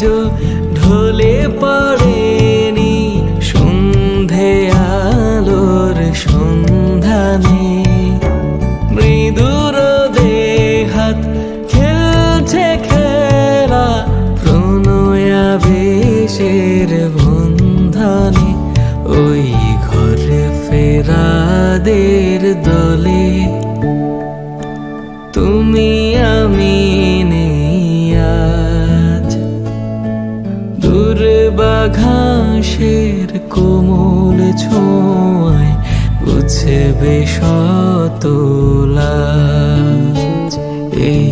আজও ঢলে পড়েনি সন্ধে আলোর সন্ধানে। মৃদু রোদে হাত খেলছে খেলা প্রণয়াবেশের বন্ধনে। ওই ঘরে ফেরাদের দলে তুমি আমি নেই আজ। দুর্বাঘাসের কোমল ছোঁয়ায় বুঝবে শত লাজ। এই